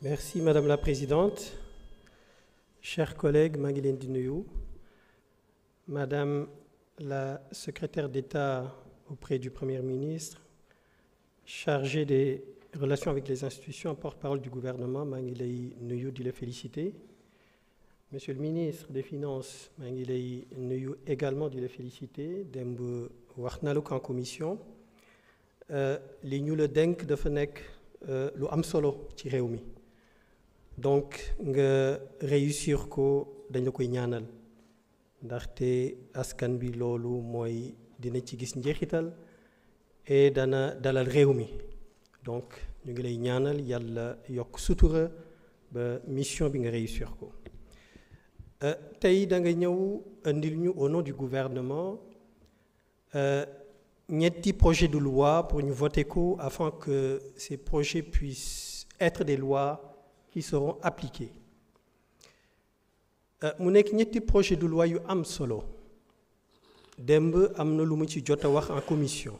Merci Madame la Présidente. Chers collègues, maa ngi leen di nuyu. Madame la Secrétaire d'État auprès du Premier ministre, chargée des relations avec les institutions, porte-parole du gouvernement, maa ngi lay nuyu di la féliciter. Monsieur le ministre des Finances, maa ngi lay nuyu également di la féliciter. Démb wax na la ko en commission. Li ñu la dénk dafa nekk lu am solo ci réew mi. Donc nga réussir ko dañ la koy ñaanal ndaxte askan bi loolu mooy dina ci gis njeexital et dana dalal réew mi. Donc ñu ngi lay ñaanal yàlla yokk sutura ba mission bi nga réussir ko. Tey da nga ñëw indil ñu au nom du gouvernement ñetti projet de loi pour ñu voter ko afin que ces projets puissent être des lois qui seront appliqués. Mu nekk ñetti projet de loi yu am solo. Démb am na lu ma ci jot a wax en commission.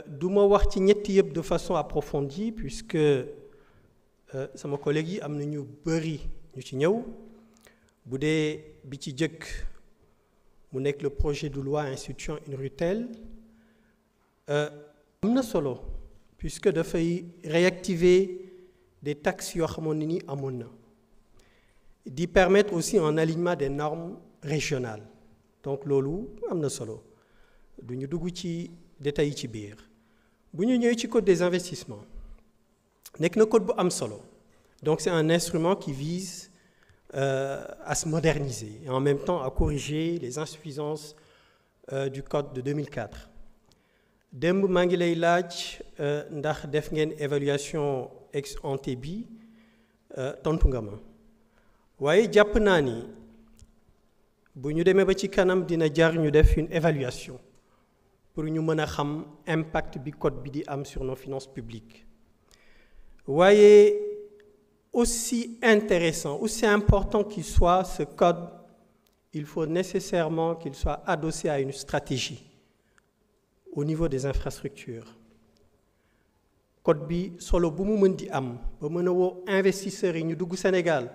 Du ma wax ci ñetti yëpp de façon approfondie puisque sama collègue yi am na ñu bëri ñu ci ñëw. Bu dee bi ci jëkk mu nekk le projet de loi instituant une RUTEL am na solo puisque dafay réactiver des taxes yoo xamoon ne ni amoon na di permettre aussi un alignement des normes régionales donc loolu am na solo du ñu dugg ci détails yi ci biir bu ñu ñëwee ci code des investissements nekk na code bu am solo donc c'est un instrument qui vise à se moderniser et en même temps à corriger les insuffisances du code de 2004 démb maa ngi lay laaj ndax def ngeen évaluation ex ante bi tontu nga ma waaye jàpp naa ni bu ñu demee ba ci kanam dina jar ñu def une évaluation pour ñu mën a xam impact bi code bi di am sur nos finances publiques waaye aussi intéressant aussi important qu'il soit ce code il faut nécessairement qu'il soit adossé à une stratégie au niveau des infrastructures code bi solo bu mu mën di am ba mën a woo investisseurs yi ñu dugg Sénégal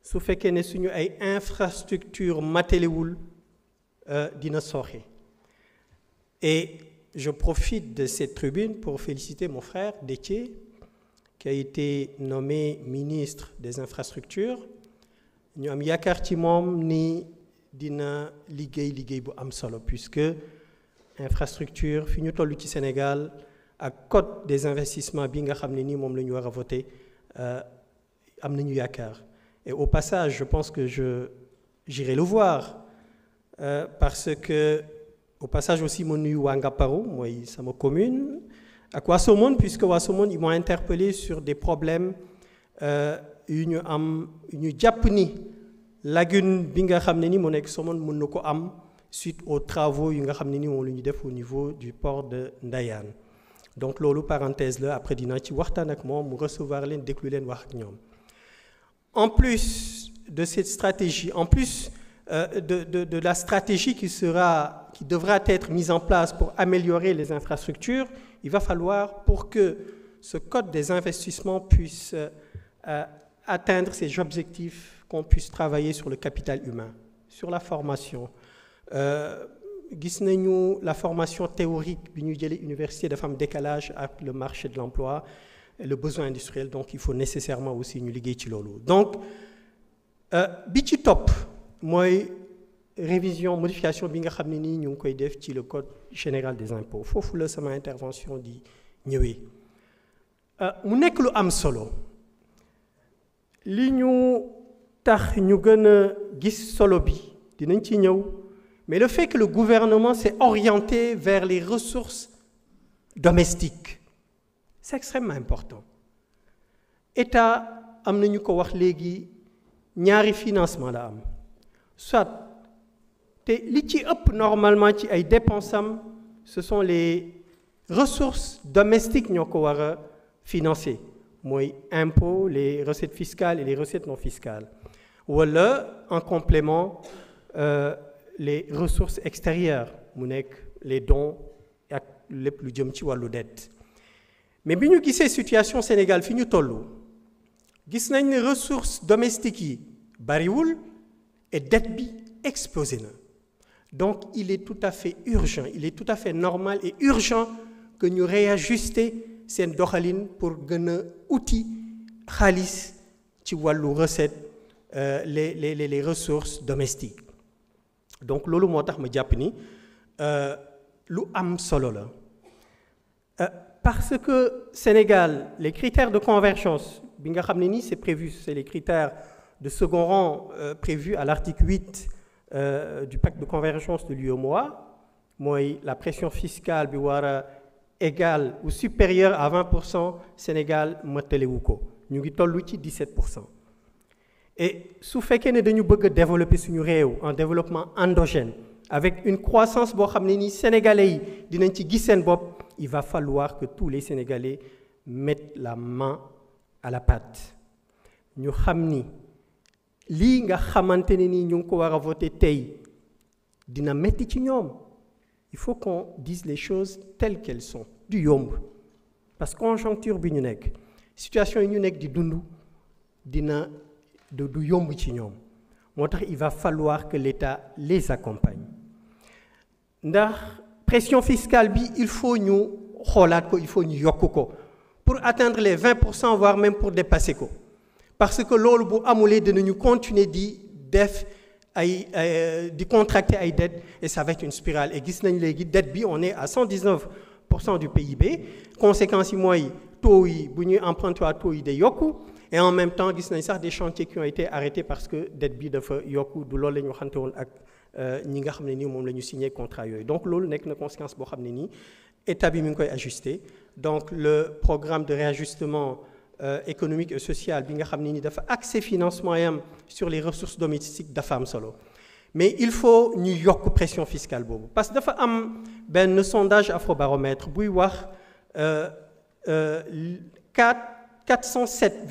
su fekkee ne suñu ay infrastructures matalewul dina sooxe et je profite de cette tribune pour féliciter mon frère Déthié qui a été nommé ministre des infrastructures ñu am yaakaar ci moom ni dina liggéey bu am solo puisque infrastructure fi ñu toll ci Sénégal ak code des investissements bi nga xam ne nii moom la ñu war a voter am nañu yaakaar et au passage je pense que j'irai le voir parce que au passage aussi ma nuyu waa Ngaparou mooy sama commune ak waa Somone puisque waa Somone ils m'ont interpellé sur des problèmes yu ñu am ñu jàpp ni lagune bi nga xam ne ni mu nekk Somone mën na ko am suite aux travaux yu nga xam ne ni moom la ñu def au niveau du port de Ndayane donc loolu parenthèse la après dinaa ci waxtaan ak moom mu recevoir leen déglu leen wax ak ñoom en plus de cette stratégie en plus de la stratégie qui devra être mise en place pour améliorer les infrastructures il va falloir pour que ce code des investissements puisse atteindre ses objectifs qu'on puisse travailler sur le capital humain sur la formation gis nañu la formation théorique bi ñu jëlee université dafa am décalage ak le marché de l'emploi et le besoin industriel donc il faut nécessairement aussi ñu liggéey ci loolu donc bi ci topp mooy révision modification bi nga xam ne nii ñu ngi koy def ci le code général des impôts foofu la sama intervention di ñëwee mu nekk lu am solo li ñu tax ñu gën a gis solo bi dinañ ci ñëw mais le fait que le gouvernement s'est orienté vers les ressources domestiques c'est extrêmement important État am nañu ko wax léegi ñaari financement la am soit te li ci ëpp normalement ci ay dépenses am ce sont les ressources domestiques ñoo ko war a financer mooy impôts les recettes fiscales et les recettes non fiscales wala en complément les ressources extérieures mu nekk les dons ak lépp lu jëm ci wàllu dette mais bi ñu gisee situation Sénégal fi ñu toll gis nañ ne ressources domestiques yi bariwul et dette bi explosé na donc il est tout à fait urgent il est tout à fait normal et urgent que ñu réajuster seen doxalin pour gën a uti xaalis ci wàllu recette les ressources domestiques donc loolu moo tax ma jàpp ni lu am solo la parce que Sénégal les critères de convergence bi nga xam ne ni c'est prévu c'est les critères de second rang prévus à l'article 8 du pacte de convergence de l'UEMOA mooy la pression fiscale bi war a égale ou supérieure à 20% Sénégal matalewu ko ñu ngi toll ci 17%. Et su fekkee ne dañu bëgg a développer suñu réew en développement endogène avec une croissance boo xam ne ni sénégalais yi dinañ ci gis seen bopp il va falloir que tous les Sénégalais mettent la main à la pâte ñu xam ni lii nga xamante ne ni ñu ngi ko war a voter tey dina metti ci ñoom il faut qu'on dise les choses telles qu'elles sont du yomb parce que conjoncture bi ñu nekk situation yi ñu nekk di dund dina du yomb ci ñoom moo tax il va falloir que l'État les accompagne ndax pression fiscale bi il faut ñu xoolaat ko il faut ñu yokk ko pour atteindre les 20% voire même pour dépasser ko parce que loolu bu amulee dinañu continuer di def di contracter ay dettes et ça va être une spirale et gis nañ léegi dette bi on est à 119% du PIB conséquences yi mooy taux yi bu ñuy emprunter à taux yi day yokku et en même temps gis nañ sax des chantiers qui ont été arrêtés parce que dette bi dafa yokku du loolu la ñu waxante woon ak ñi nga xam ne nii moom la ñu signé contrat yooyu donc loolu nekk na conséquence boo xam ne nii état bi mi ngi koy ajuster donc le programme de réajustement économique et social bi nga xam ne ni dafa axé financement yam sur les ressources domestiques dafa am solo mais il faut ñu yokk pression fiscale boobu parce que dafa am benn sondage Afrobaromètre buy wax 407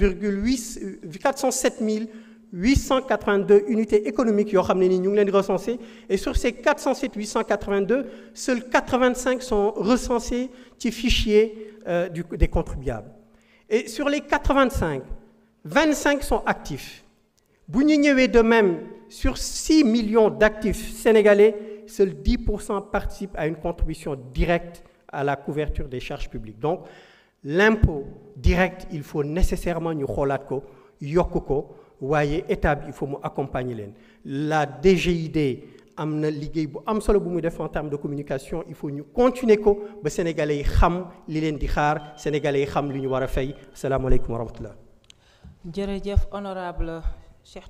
882 unités économiques yoo xam ne ni ñu ngi leen di recenser et sur ces 407 882 seuls 85 sont recensés ci fichier des contribuables et sur les 85 25 sont actifs bu ñu ñëwee de même sur 6 millions d'actifs sénégalais seuls 10% participent à une contribution directe à la couverture des charges publiques donc l'impôt direct il faut nécessairement ñu xoolaat ko yokk ko waaye état bi il faut mu accompagner leen la DGID am na liggéey bu am solo bu muy def en termes de communication il faut ñu continuer ko ba sénégalais yi xam li leen di xaar sénégalais yi xam li ñu war a fay asalaamaaleykum wa rahmatullah. jërëjëf honorable